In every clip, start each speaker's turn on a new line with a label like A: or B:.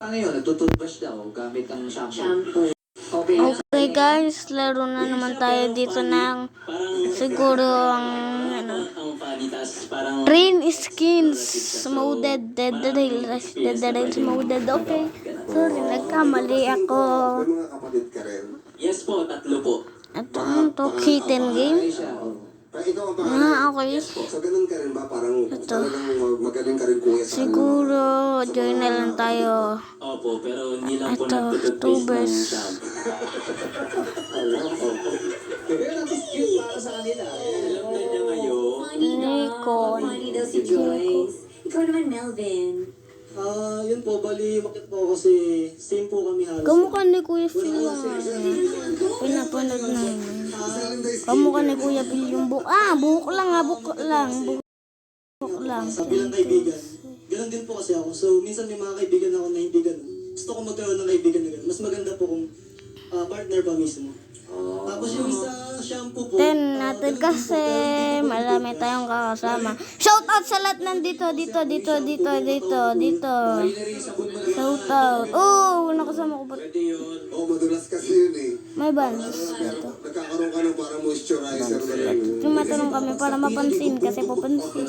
A: Ano yun? Nagtututbrush daw gamit ang shampoo. Okay.
B: Okay guys, laro na naman tayo dito ng siguro ang Rain Skins Modded Dead Rails Modded. Okay, sorry, nagkamali ako.
C: May mga kapatid ka rin.
D: Yes po, 3 po.
B: Ito ang to kitten game.
C: Pero ikaw ang pangalan.
B: Okay.
C: So ganun ka rin ba? Parang talagang magaling ka rin kuya sa
B: Siguro join na lang tayo.
D: Opo, pero hindi lang po
B: Ito,
D: nagtututpaste ng
B: tubers.
D: shampoo.
A: Pero cute para sa kanila.
D: Alam na niya ngayon.
B: Nikon.
E: Funny daw si Joyce. Ikaw naman, Melvin.
F: Yun po, bali, bakit po kasi same po kami halos.
B: Kamukha ni Kuya Phil yung pinapanood na yun. Kamukha ni Kuya Phil yung buhok. Buhok lang. Buhok lang.
F: Sa bilang kaibigan. Ganun din po kasi ako. So, minsan may mga kaibigan ako na hindi ganun. Gusto ko magkaroon ng kaibigan na ganun. Mas maganda po kung partner pa mismo. Tapos yung sa shampoo po.
B: Then natin kasi marami tayong kakasama. Shout out sa lahat nandito, dito. Shout out. Oh, nakasama ko ba?
D: Pwede yun.
C: Oo, madulas kasi yun eh.
B: May bands dito.
C: Nagkakaroon ka ng parang moisturizer na rin.
B: Tumatanong kami para mapansin kasi papansin.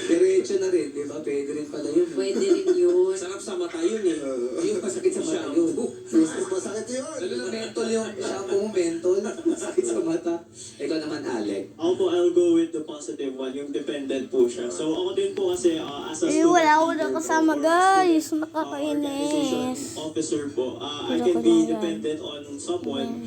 A: Diretso na rin, di ba? Pwede rin pala yun.
E: Pwede rin yun.
D: Sarap sa mata yun eh.
A: Yung pasakit sa mata yun.
C: Masakit yun.
A: Lalo na mentol yung shampoo mo mentol. Sakit sa mata. Ikaw naman, Alec.
F: Ako po, I'll go with the positive one. Yung dependent po siya. So, ako din po kasi as a student.
B: Wala ako na kasama guys.
F: Organization
B: Nakakainis.
F: officer po. I
B: Pero
F: can be
B: kailangan.
F: dependent on someone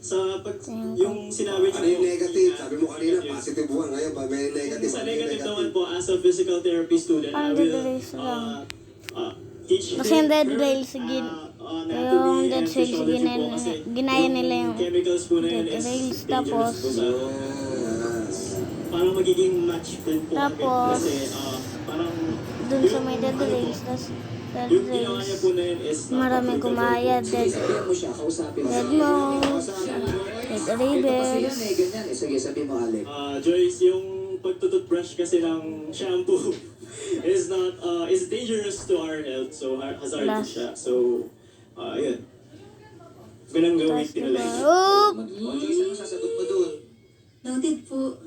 F: sa pag yung sinabi
C: Ano
F: niyo
C: yung negative? Sabi mo kanina, positive one. Ngayon ba may negative?
F: sa
C: Ano yung
F: negative naman po, as a physical therapy student, I
B: Parang
F: will
B: dead lang.
F: teach
B: Kasi yung dead rails, yung dead rails, ginaya nila yung
F: chemicals po na yun
B: dead
F: is
B: rails.
F: dangerous
B: Tapos,
F: po sa parang magiging match din po kami.
B: Tapos,
F: Kasi parang
B: dun sa may dead rails, tas dead
F: yung ginawa niya
B: rails,
F: po na yun is
B: maraming kumaya, dead
A: Sabihan mo siya, kausapin mo.
B: dead mouse, dead
A: Ito kasi yan
B: ravers.
A: eh, ganyan eh. Sige, sabihin mo, Alec.
F: Joyce, yung pagtututbrush kasi ng shampoo is not is dangerous to our health, so hazardous
B: Plus.
F: siya. So, yun. Ganang gawin
B: Tas
F: tinalay.
B: diba, oop!
A: O, Joyce, ano sasagot mo dun?
E: Noted po.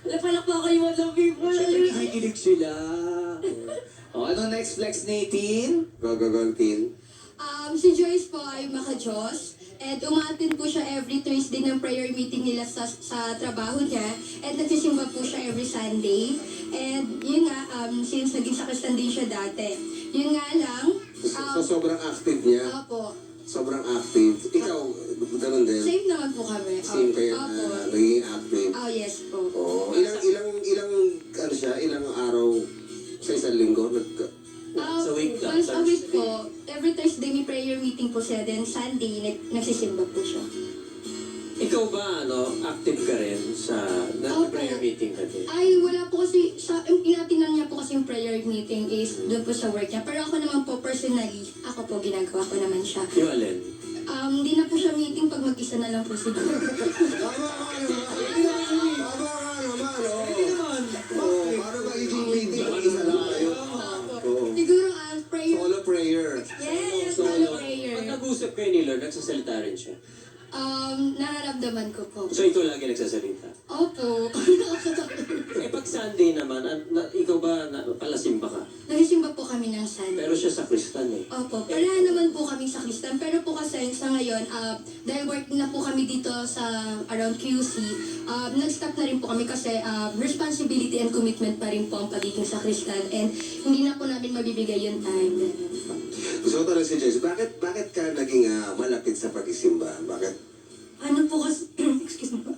E: Palakpa kayo mga people.
A: Siyempre, nakikinig sila. O, ano next flex ni Tin?
C: Gagagantin.
G: Si Joyce po ay maka-Diyos. And umattend po siya every Thursday ng prayer meeting nila sa trabaho niya. And nagsisimba po siya every Sunday. And yun nga, since naging sakristan din siya dati. Yun nga lang,
C: So sobrang active niya.
G: opo,
C: Sobrang active. Ikaw, ganun din.
G: same naman po kami.
C: Same kayo
G: Opo.
C: na naging active.
G: Oh, yes po.
C: Oo. Ilang ano siya, ilang araw sa isang linggo?
D: Sa week lang,
G: Once a week
D: Thursday.
G: po, every Thursday may prayer meeting po siya. Then Sunday, nagsisimba po siya.
D: Ikaw ba, active ka rin sa prayer meeting ka din?
G: Ay, wala po kasi, inatinang niya po kasi yung prayer meeting is doon po sa work niya. Pero ako naman po, personally, ako po ginagawa ko naman siya.
D: Yung alin?
G: Hindi na po siya meeting pag mag-isa na lang po siguro.
C: Tama ka naman. Oo, paano ba meeting? Mag-isa lang kayo. Oo.
G: Siguro, prayer.
C: Solo prayer.
G: Yes, solo prayer.
D: Pag nag-usap kayo ni Lord, nagsasalita rin siya.
G: Nararamdaman ko po.
D: So ikaw lagi nagsasalita.
G: Opo.
D: Pag Sunday naman, ikaw ba palasimba ka?
G: Nagsisimba po kami ng Sunday.
D: Pero siya sa Kristan eh.
G: Opo, pareha naman po kami sa Kristan. Pero po kasi sa ngayon, dahil work na po kami dito sa around QC, nag-stop na rin po kami kasi responsibility and commitment pa rin po ang pagiging sa Kristan. And hindi na po namin mabibigay yung time. Ganun po.
C: Gusto ko tanong si Joyce, bakit ka naging malapit sa pag-isimba? Bakit?
E: Ano po kasi, excuse me po.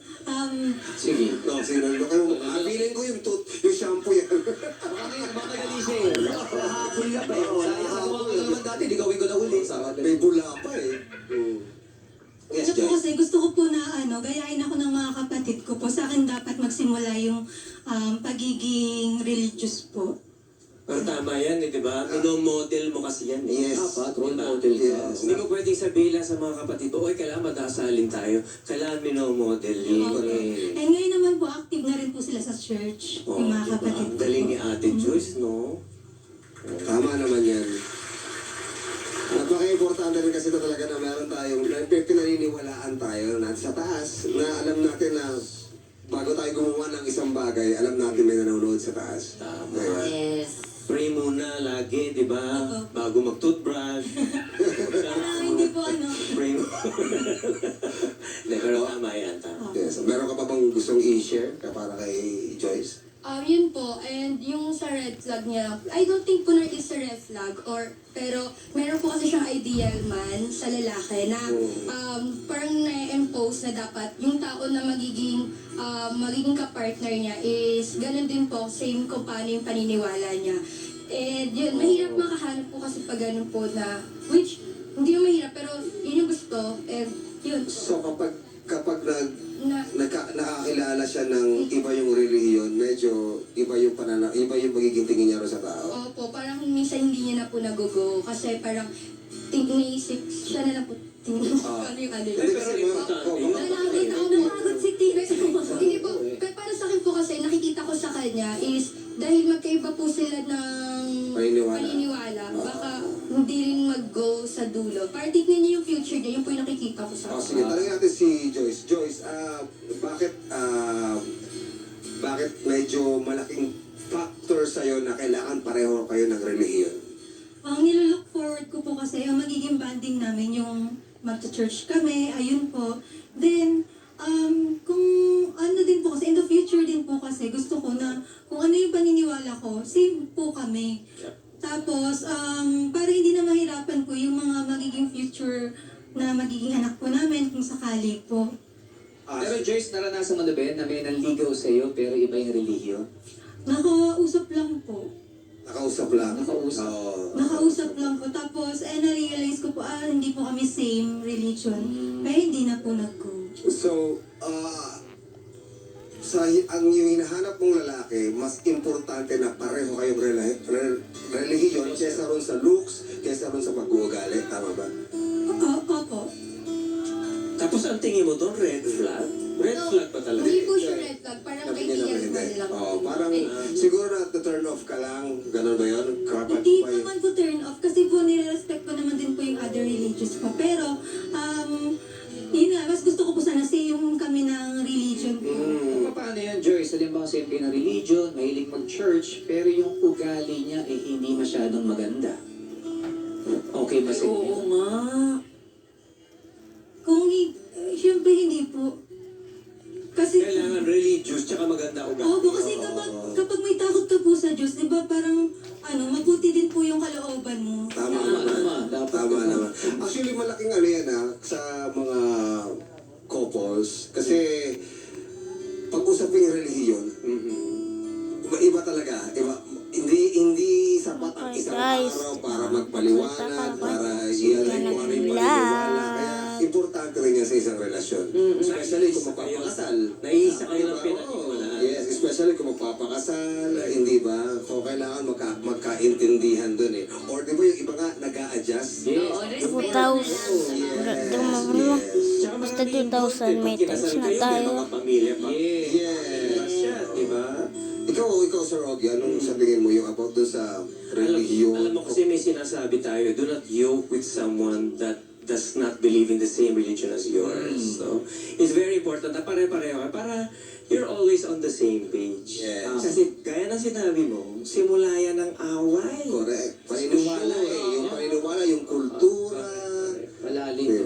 D: Sige.
C: No, sinalo kayo. Feeling ko yung shampoo yan.
A: Baka gali siya eh. Nakahapon ka pa eh. Sayang, nagawa ko na naman dati, di gawin ko na uli.
C: May bula pa eh.
A: Yes,
E: Ano po
A: Joyce.
E: kasi gusto ko po na gayahin ako ng mga kapatid ko po. Sa akin dapat magsimula yung pagiging religious po.
D: Pero tama yan, di ba? Minomodel mo kasi yan.
C: Yes.
A: Dapat, role
D: Diba?
A: model ka.
C: Yes.
D: Hindi ko pwedeng sabihin lang sa mga kapatid, oy, kailangan madasalin tayo. Kailangan minomodel yun.
E: And ngayon naman po, active na rin po sila sa church,
D: Oh,
E: yung mga
D: diba?
E: kapatid
D: Ang
E: ko.
D: galing ni Ate Joyce, no?
C: Tama naman yan. Napaka-importante rin kasi ito talaga na meron tayong pinaniniwalaan tayo sa taas na alam natin na bago tayo gumawa ng isang bagay, alam natin may nanonood sa taas.
D: Tama.
C: Diba?
E: Yes.
D: Pray muna lagi, di ba? Bago mag-toothbrush.
E: Hindi po ano.
D: Pray mo. Hindi, pero tama yan, tama.
C: Yes. Meron ka pa bang gustong i-share para kay Joyce?
G: Yun po, and yung sa red flag niya, I don't think po na is a red flag, pero meron po kasi siyang ideal man sa lalaki na parang na-impose na dapat yung tao na magiging kapartner niya is ganun din po, same kung paano yung paniniwala niya. And yun, mahirap makahanap po kasi pag ganun po na, which, hindi yung mahirap, pero yun yung gusto, and yun.
C: So kapag
G: Na,
C: nakakilala siya ng iba yung relihiyon, medyo iba yung magiging tingin niya rin sa tao.
G: Opo, parang minsan hindi niya na po nagugo kasi parang naisip siya na lang po ano yung ano yun.
C: Hindi kasi
G: Napagod si Tina. Hindi po, pero para sa akin po kasi nakikita ko sa kanya is dahil magkaiba po sila ng paniniwala, baka hindi rin mag-go sa dulo. Para tignan niyo yung future niya, yun po yung nakikita ko sa
C: Sige, tanongin natin si Joyce. Joyce, bakit medyo malaking factor sa'yo na kailangan pareho kayo ng relihiyon?
E: Ang nilook forward ko po kasi, ang magiging banding namin yung magta-church kami, ayun po. Then, kung ano din po kasi, in the future din po kasi, gusto ko na kung ano yung paniniwala ko, same po kami. Tapos, para hindi na mahirapan po yung mga magiging future na magiging anak po namin kung sakali po.
A: Pero Joyce, naranasan mo na ba yan na may nanligaw sa'yo pero iba yung relihiyon?
E: Nakausap lang po.
C: Nakausap lang.
A: Nakausap.
C: Oo.
E: Nakausap lang po. Tapos, na-realize ko po, hindi po kami same religion. Kaya hindi na po nag-go.
C: So, ang yung hinahanap mong lalaki, mas importante na pareho kayong relihiyon kesa ron sa looks, kesa ron sa pag-uugali. Tama ba?
E: Opo.
D: Tapos ang tingin mo doon, red flag? Red flag pa talaga.
G: Hindi po siya red flag, parang
C: Sabi niya
G: ideal
C: naman
G: man
C: hindi.
G: lang.
C: Oo, parang siguro na turn off ka lang. Ganun ba yun? Kapag
E: Hindi
C: pa yun.
E: naman po turn off kasi po nire-respect ko naman din po yung other religions po. Pero, yun nga, mas gusto ko po sana same kami ng religion po.
A: Paano yan, Joyce? Halimbawa same kayo ng religion, mahilig mag-church, pero yung ugali niya ay hindi masyadong maganda. Okay ba sa inyo?
E: Oo nga. Siyempre hindi po. Kasi,
D: Kailangan religious tsaka maganda ugali.
E: opo, kasi kapag may takot ka po sa Diyos, di ba parang, mabuti din po yung kalooban mo.
C: Tama
A: Tama,
C: naman.
A: dapat
C: Tama
A: ganun.
C: naman. Actually, malaking yan sa mga couples. Kasi, pag usapin yung relihiyon, iba talaga. Hindi sapat ang
B: Okay,
C: isang
B: guys.
C: araw para magpaliwanag, para iyan kung ano yung paniniwala. Kaya, importante rin yan sa isang relasyon. Especially kung magpapakasal.
D: Naiisa kayo ng
C: Oo,
D: pinag-iwalaan.
C: yes, especially kung magpapakasal, hindi ba? So, kailangan magkaintindihan dun eh. Or di ba yung iba nga, nag-a-adjust?
A: Yes.
B: 2,000.
D: Tsaka
B: Basta
D: marami yung
B: 2,000
D: pag
B: may
D: kinasal
B: text na
D: kayo, may
B: tayo.
D: mga pamilya pa.
A: Yes.
C: Yes.
D: Siya, di ba?
C: Ikaw, Sir Ogie, anong sa tingin mo yung about dun sa religion?
D: Alam mo kasi may sinasabi tayo, do not yoke with someone that does not believe in the same religion as yours. So, it's very important na pare-pareho para you're always on the same page.
C: Yes.
D: Kasi gaya ng sinabi mo, simula yan ng away.
C: Correct.